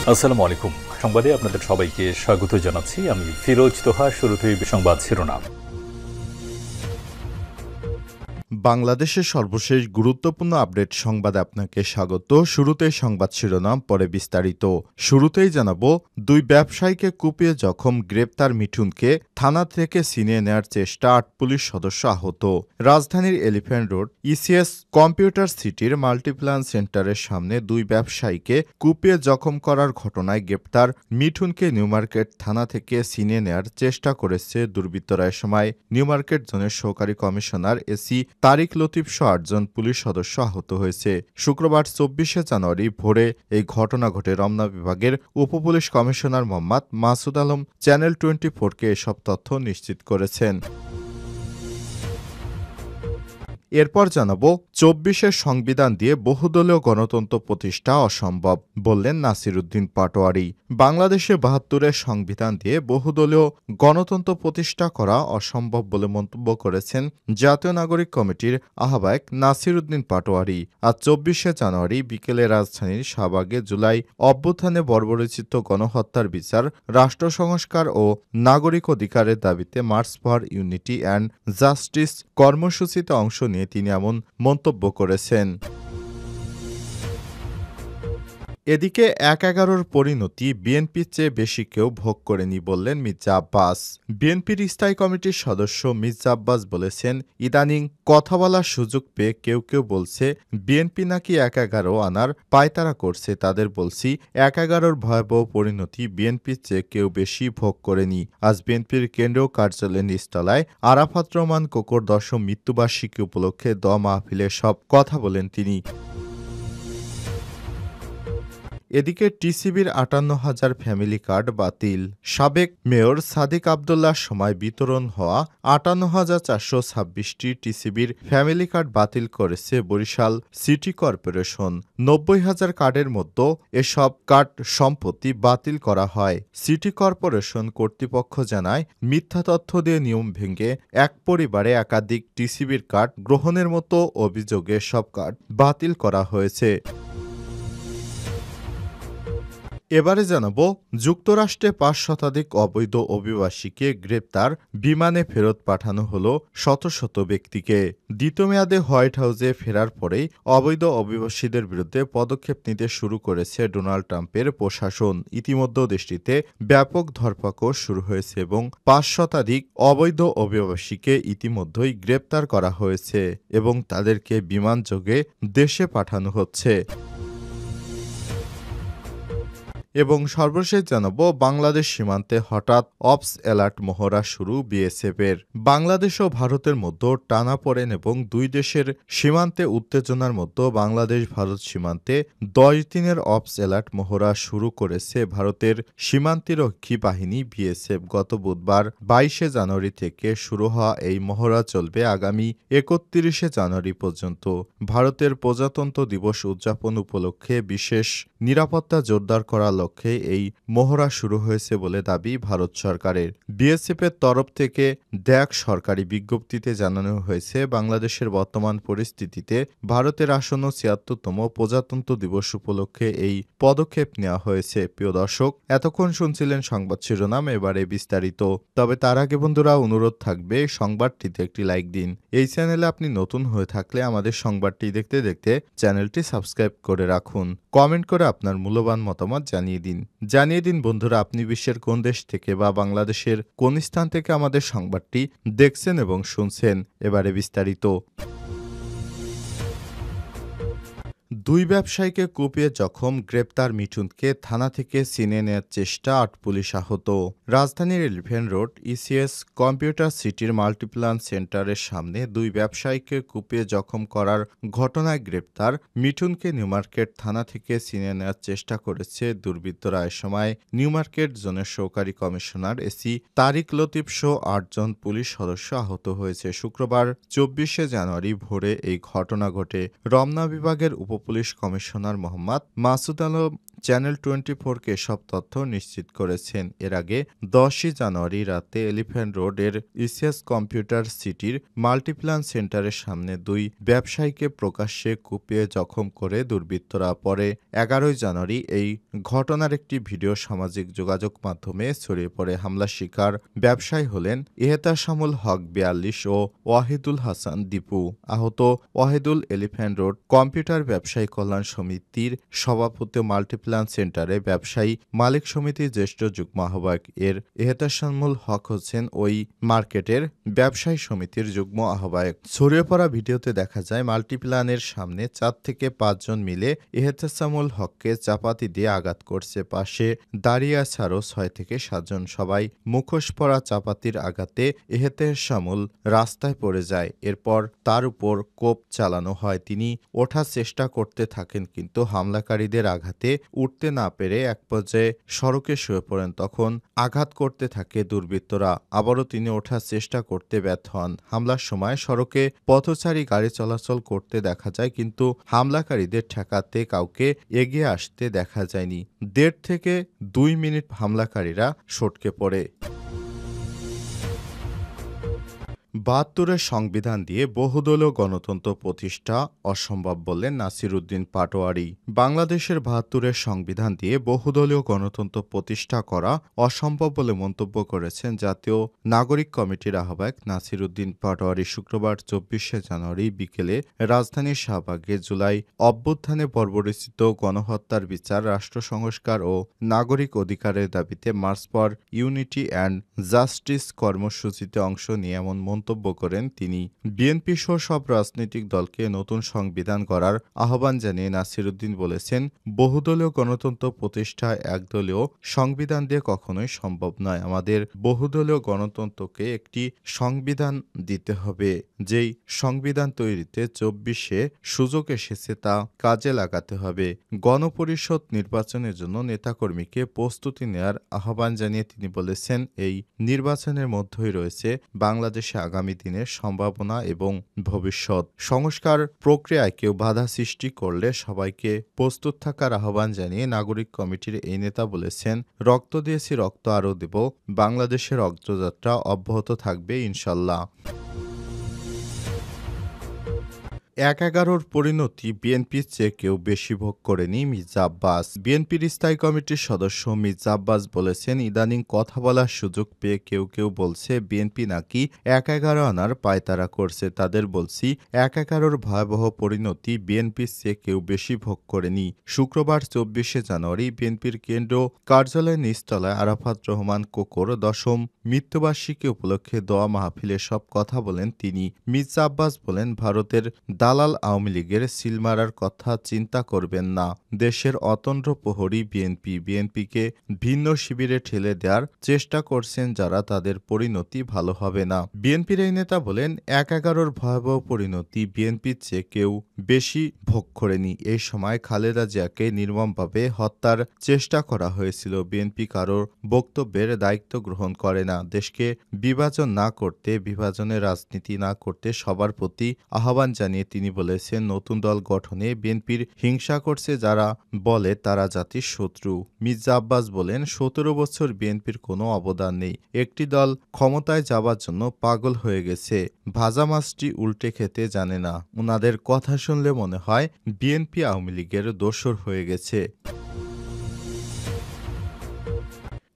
আসসালামু আলাইকুম। সংবাদে আপনাদের সবাইকে স্বাগত জানাচ্ছি। আমি ফিরোজ তোহা। শুরুতেই সংবাদ শিরোনাম। বাংলাদেশের সর্বশেষ গুরুত্বপূর্ণ আপডেট সংবাদে আপনাকে স্বাগত। শুরুতেই সংবাদ শিরোনাম, পরে বিস্তারিত। শুরুতেই জানাবো, দুই ব্যবসায়ীকে কুপিয়ে জখম, গ্রেপ্তার মিঠুনকে, থানা থেকে ছিনিয়ে নেয়ার চেষ্টা, ৮ পুলিশ সদস্য আহত। রাজধানীর এলিফ্যান্ট রোড ইসিএস কম্পিউটার সিটির মাল্টিপ্ল্যান সেন্টারের সামনে দুই ব্যবসায়ীকে কুপিয়ে জখম করার ঘটনায় গ্রেপ্তার মিঠুনকে নিউমার্কেট থানা থেকে ছিনিয়ে নেয়ার চেষ্টা করেছে দুর্বৃত্তরা। এ সময় নিউমার্কেট জোনের সহকারী কমিশনার এসি তারিক লতিফ সহ ৮ জন পুলিশ সদস্য আহত হয়েছে। শুক্রবার ২৪শে জানুয়ারি ভোরে এই ঘটনা ঘটে। রমনা বিভাগের উপপুলিশ কমিশনার মোহাম্মদ মাসুদ আলম চ্যানেল 24-কে এসব তথ্য নিশ্চিত করেছেন। এরপর জানাবো, ২৪-এর সংবিধান দিয়ে বহুদলীয় গণতন্ত্র প্রতিষ্ঠা অসম্ভব, বললেন নাসির উদ্দিন পাটোয়ারি। বাংলাদেশে ৭২-এর সংবিধান দিয়ে বহুদলীয় গণতন্ত্র প্রতিষ্ঠা করা অসম্ভব বলে মন্তব্য করেছেন জাতীয় নাগরিক কমিটির আহ্বায়ক নাসির উদ্দিন পাটোয়ারি। আজ ২৪শে জানুয়ারি বিকেলে রাজধানীর শাহবাগে জুলাই অভ্যুত্থানে বর্বরোচিত গণহত্যার বিচার, রাষ্ট্র সংস্কার ও নাগরিক অধিকারের দাবিতে March for unity and justice কর্মসূচিতে অংশ নিয়ে তিনি এমন মন্তব্য করেছেন। এদিকে ১/১১-র পরিণতি বিএনপির চেয়ে বেশি কেউ ভোগ করেনি, বললেন মির্জা আব্বাস। বিএনপির স্থায়ী কমিটির সদস্য মির্জা আব্বাস বলেছেন, ইদানিং কথা বলার সুযোগ পেয়ে কেউ কেউ বলছে বিএনপি নাকি ১/১১ আনার পায়তারা করছে। তাদের বলছি, ১/১১-র ভয়াবহ পরিণতি বিএনপির চেয়ে কেউ বেশি ভোগ করেনি। আজ বিএনপির কেন্দ্রীয় কার্যালয়ের নিচতলায় আরাফাত রহমান কোকোর ১০ম মৃত্যুবার্ষিকী উপলক্ষে মাহফিলে সব কথা বলেন তিনি। এদিকে টিসিবির ৫৮,০০০ ফ্যামিলি কার্ড বাতিল। সাবেক মেয়র সাদিক আবদুল্লার সময় বিতরণ হওয়া ৫৮,৪২৬টি টিসিবির ফ্যামিলি কার্ড বাতিল করেছে বরিশাল সিটি কর্পোরেশন। ৯০,০০০ কার্ডের মধ্যে এসব কার্ড সম্প্রতি বাতিল করা হয়। সিটি কর্পোরেশন কর্তৃপক্ষ জানায়, মিথ্যা তথ্য দিয়ে নিয়ম ভেঙে এক পরিবারে একাধিক টিসিবির কার্ড গ্রহণের মতো অভিযোগে সব কার্ড বাতিল করা হয়েছে। এবারে জানাবো, যুক্তরাষ্ট্রে ৫ শতাধিক অবৈধ অভিবাসীকে গ্রেপ্তার, বিমানে ফেরত পাঠানো হলো শত শত ব্যক্তিকে। দ্বিতীয় মেয়াদে হোয়াইট হাউসে ফেরার পরেই অবৈধ অভিবাসীদের বিরুদ্ধে পদক্ষেপ নিতে শুরু করেছে ডোনাল্ড ট্রাম্পের প্রশাসন। ইতিমধ্যে দেশটিতে ব্যাপক ধরপাকড় শুরু হয়েছে এবং ৫ শতাধিক অবৈধ অভিবাসীকে ইতিমধ্যেই গ্রেপ্তার করা হয়েছে এবং তাদেরকে বিমানযোগে দেশে পাঠানো হচ্ছে। এবং সর্বশেষ জানাবো, বাংলাদেশ সীমান্তে হঠাৎ অপস অ্যালার্ট মহড়া শুরু বিএসএফের। বাংলাদেশ ও ভারতের মধ্যে টানাপোড়েন এবং দুই দেশের সীমান্তে উত্তেজনার মধ্যে বাংলাদেশ ভারত সীমান্তে ১০ দিনের অপস অ্যালার্ট মহড়া শুরু করেছে ভারতের সীমান্তরক্ষী বাহিনী বিএসএফ। গত বুধবার ২২শে জানুয়ারি থেকে শুরু হওয়া এই মহড়া চলবে আগামী ৩১শে জানুয়ারি পর্যন্ত। ভারতের প্রজাতন্ত্র দিবস উদযাপন উপলক্ষে বিশেষ নিরাপত্তা জোরদার করার লক্ষ্যে এই মহড়া শুরু হয়েছে বলে দাবি ভারত সরকারের। বিএসএফের তরফ থেকে দেয়া সরকারি বিজ্ঞপ্তিতে জানানো হয়েছে, বাংলাদেশের বর্তমান পরিস্থিতিতে ভারতের আসন্ন ৭৬তম প্রজাতন্ত্র দিবস উপলক্ষে এই পদক্ষেপ নেওয়া হয়েছে। প্রিয় দর্শক, এতক্ষণ শুনছিলেন সংবাদ শিরোনাম, এবারে বিস্তারিত। তবে তার আগে বন্ধুরা, অনুরোধ থাকবে সংবাদটিতে একটি লাইক দিন। এই চ্যানেলে আপনি নতুন হয়ে থাকলে আমাদের সংবাদটি দেখতে দেখতে চ্যানেলটি সাবস্ক্রাইব করে রাখুন। কমেন্ট করে আপনার মূল্যবান মতামত জানিয়ে দিন বন্ধুরা, আপনি বিশ্বের কোন দেশ থেকে বা বাংলাদেশের কোন স্থান থেকে আমাদের সংবাদটি দেখছেন এবং শুনছেন। এবারে বিস্তারিত। দুই ব্যবসায়ীকে কুপিয়ে জখম, গ্রেপ্তার মিঠুনকে, থানা থেকে ছিনিয়ে নেওয়ার চেষ্টা, ৮ পুলিশ আহত। রাজধানীর এলিফ্যান্ট রোড ইসিএস কম্পিউটার সিটির মাল্টিপ্ল্যান সেন্টারের সামনে দুই ব্যবসায়ীকে কুপিয়ে জখম করার ঘটনায় গ্রেপ্তার মিঠুনকে নিউমার্কেট থানা থেকে ছিনিয়ে নেওয়ার চেষ্টা করেছে দুর্বৃত্তরা। এ সময় নিউমার্কেট জোনের সহকারী কমিশনার এসি তারিক লতিফ সহ ৮ জন পুলিশ সদস্য আহত হয়েছে। শুক্রবার ২৪শে জানুয়ারি ভোরে এই ঘটনা ঘটে। রমনা বিভাগের উপপুলিশ কমিশনার মোহাম্মদ মাসুদ আলম চ্যানেল 24কে এসব তথ্য নিশ্চিত করেছেন। এর আগে 10ই জানুয়ারি রাতে এলিফ্যান্ট রোডের ইসিএস কম্পিউটার সিটির মাল্টিপ্ল্যান সেন্টারের সামনে দুই ব্যবসায়ীকে প্রকাশ্যে কুপিয়ে জখম করে দুর্বৃত্তরা। পরে 11ই জানুয়ারি এই ঘটনার একটি ভিডিও সামাজিক যোগাযোগ মাধ্যমে ছড়িয়ে পড়ে। হামলার শিকার ব্যবসায়ী হলেন এহতেশামুল হক 42 ও ওয়াহিদুল হাসান দীপু। আহত ওয়াহিদুল এলিফ্যান্ট রোড কম্পিউটার ব্যবসায়ী কল্যাণ সমিতির সভাপতি ও মাল্টিপ্ল্যান সেন্টারে ব্যবসায়ী মালিক সমিতির জ্যেষ্ঠ যুগ্ম আহ্বায়ক। এর এহতেশামুল হক হচ্ছেন ওই মার্কেটের ব্যবসায়ী সমিতির যুগ্ম আহ্বায়ক। ছড়িয়ে পড়া ভিডিওতে দেখা যায় মাল্টিপ্ল্যানের সামনে 4 থেকে 5 জন মিলে এহতেশামুল হককে চাপাতি দিয়ে আঘাত করছে। পাশে দাঁড়িয়ে আছে আরও 6 থেকে 7 জন। সবাই মুখোশ পরা চাপাতির আঘাতে এহতেশামুল রাস্তায় পড়ে যায়। এরপর তার উপর কোপ চালানো হয়। তিনি ওঠার চেষ্টা করতে থাকেন, কিন্তু হামলাকারীদের আঘাতে উঠতে না পেরে এক পর্যায়ে সড়কে শুয়ে পড়েন। তখন আঘাত করতে থাকে দুর্বৃত্তরা। আবারও তিনি ওঠার চেষ্টা করতে ব্যর্থ হন। হামলার সময় সড়কে পথচারী গাড়ি চলাচল করতে দেখা যায়, কিন্তু হামলাকারীদের ঠেকাতে কাউকে এগিয়ে আসতে দেখা যায়নি। 1.5 থেকে 2 মিনিট হামলাকারীরা সটকে পড়ে। 72-এর সংবিধান দিয়ে বহুদলীয় গণতন্ত্র প্রতিষ্ঠা অসম্ভব বললেন নাসির উদ্দিন পাটোয়ারি। বাংলাদেশের 72-এর সংবিধান দিয়ে বহুদলীয় গণতন্ত্র প্রতিষ্ঠা করা অসম্ভব বলে মন্তব্য করেছেন জাতীয় নাগরিক কমিটির আহ্বায়ক নাসির উদ্দিন পাটোয়ারি। শুক্রবার 24শে জানুয়ারি বিকেলে রাজধানীর শাহবাগে জুলাই অভ্যুত্থানে বর্বরচিত গণহত্যার বিচার, রাষ্ট্র সংস্কার ও নাগরিক অধিকারের দাবিতে March for unity and justice কর্মসূচিতে অংশ নিয়ে এমন মন্তব্য করেন তিনি। বিএনপি সহ সব রাজনৈতিক দলকে নতুন সংবিধান করার আহ্বান জানিয়ে নাসির উদ্দিন বলেছেন, বহুদলীয় গণতন্ত্র প্রতিষ্ঠায় একদলীয় সংবিধান দিয়ে কখনোই সম্ভব নয়। আমাদের বহুদলীয় গণতন্ত্রকে একটি সংবিধান দিতে হবে। যেই সংবিধান তৈরিতে 24-এ সুযোগ এসেছে তা কাজে লাগাতে হবে। গণপরিষদ নির্বাচনের জন্য নেতাকর্মীকে প্রস্তুতি নেওয়ার আহ্বান জানিয়ে তিনি বলেছেন, এই নির্বাচনের মধ্যেই রয়েছে বাংলাদেশে আগামী দিনের সম্ভাবনা এবং ভবিষ্যৎ। সংস্কার প্রক্রিয়ায় কেউ বাধা সৃষ্টি করলে সবাইকে প্রস্তুত থাকার আহ্বান জানিয়ে নাগরিক কমিটির এই নেতা বলেছেন, রক্ত দিয়েছি, রক্ত আরও দেব। বাংলাদেশের অগ্রযাত্রা অব্যাহত থাকবে ইনশাল্লাহ। 1/11-র পরিণতি বিএনপির চেয়ে কেউ বেশি ভোগ করেনি মির্জা আব্বাস। বিএনপির স্থায়ী কমিটির সদস্য মির্জা আব্বাস বলেছেন, ইদানিং কথা বলার সুযোগ পেয়ে কেউ কেউ বলছে বিএনপি নাকি 1/11 আনার পায়তারা করছে। তাদের বলছি, 1/11-র ভয়াবহ পরিণতি বিএনপির চেয়ে কেউ বেশি ভোগ করেনি। শুক্রবার 24শে জানুয়ারি বিএনপির কেন্দ্রীয় কার্যালয়ের নিচতলায় আরাফাত রহমান কোকোর 10ম মৃত্যুবার্ষিকী উপলক্ষে দোয়া মাহফিলে সব কথা বলেন তিনি। মির্জা আব্বাস বলেন, ভারতের দালাল আওয়ামী লীগের সিল মারার কথা চিন্তা করবেন না। দেশের অতন্দ্র প্রহরী বিএনপিকে ভিন্ন শিবিরে ঠেলে দেওয়ার চেষ্টা করছেন যারা, তাদের পরিণতি ভালো হবে না। বিএনপির এই নেতা বলেন, 1/11-র ভয়াবহ পরিণতি বিএনপির চেয়ে কেউ বেশি ভোগ করেনি। এই সময় খালেদা জিয়াকে নির্মমভাবে হত্যার চেষ্টা করা হয়েছিল। বিএনপি কারোর বক্তব্যের দায়িত্ব গ্রহণ করে না। দেশকে বিভাজন না করতে, বিভাজনের রাজনীতি না করতে সবার প্রতি আহ্বান জানিয়ে তিনি বলেছেন, নতুন দল গঠনে বিএনপির হিংসা করছে যারা, বলে তারা জাতির শত্রু। মির্জা আব্বাস বলেন, 17 বছর বিএনপির কোনো অবদান নেই। একটি দল ক্ষমতায় যাবার জন্য পাগল হয়ে গেছে, ভাজা মাছটি উল্টে খেতে জানে না। উনাদের কথা শুনলে মনে হয় বিএনপি আওয়ামী লীগের দোসর হয়ে গেছে।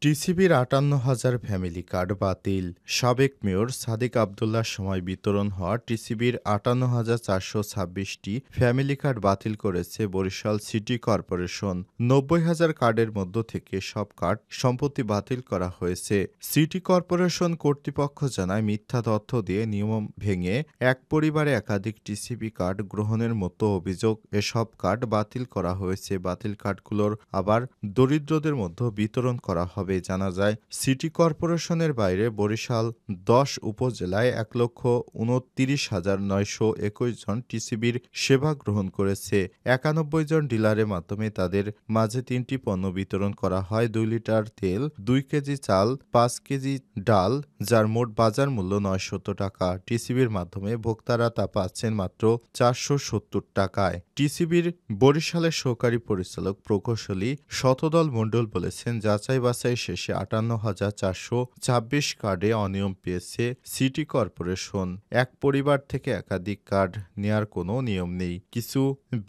টিসিবির 58,000 ফ্যামিলি কার্ড বাতিল। সাবেক মেয়র সাদিক আবদুল্লাহর সময় বিতরণ হওয়া টিসিবির 58,426টি ফ্যামিলি কার্ড বাতিল করেছে বরিশাল সিটি কর্পোরেশন। 90,000 কার্ডের মধ্য থেকে সব কার্ড সম্প্রতি বাতিল করা হয়েছে। সিটি কর্পোরেশন কর্তৃপক্ষ জানায়, মিথ্যা তথ্য দিয়ে নিয়ম ভেঙে এক পরিবারে একাধিক টিসিবি কার্ড গ্রহণের মতো অভিযোগ এসব কার্ড বাতিল করা হয়েছে। বাতিল কার্ডগুলোর আবার দরিদ্রদের মধ্যে বিতরণ করা হবে। তবে জানা যায় সিটি কর্পোরেশনের বাইরে বরিশাল ১০ উপজেলায় ১,২৯,৯২১ জন টিসিবির সেবা গ্রহণ করেছে। ৯১ জন ডিলারের মাধ্যমে তাদের মাঝে ৩টি পণ্য বিতরণ করা হয়: ২ লিটার তেল, ২ কেজি চাল, ৫ কেজি ডাল, যার মোট বাজার মূল্য ৯০০ টাকা। টিসিবির মাধ্যমে ভোক্তারা তা পাচ্ছেন মাত্র ৪৭০ টাকায়। টিসিবির বরিশালের সহকারী পরিচালক প্রকৌশলী শতদল মণ্ডল বলেছেন, যাচাই বাছাই শেষে ৫৮,৪২৬ কার্ডে অনিয়ম পেয়েছে সিটি কর্পোরেশন। এক পরিবার থেকে একাধিক কার্ড নেয়ার কোনো নিয়ম নেই। কিছু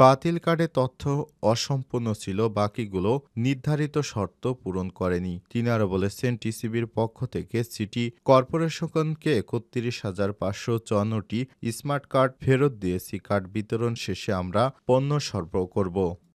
বাতিল কার্ডে তথ্য অসম্পূর্ণ ছিল, বাকিগুলো নির্ধারিত শর্ত পূরণ করেনি। তিনি আরও বলেছেন, টিসিবির পক্ষ থেকে সিটি কর্পোরেশনকে ৩১,৫৫৪টি স্মার্ট কার্ড ফেরত দিয়েছি। কার্ড বিতরণ শেষে আমরা পণ্য সরবরাহ করব।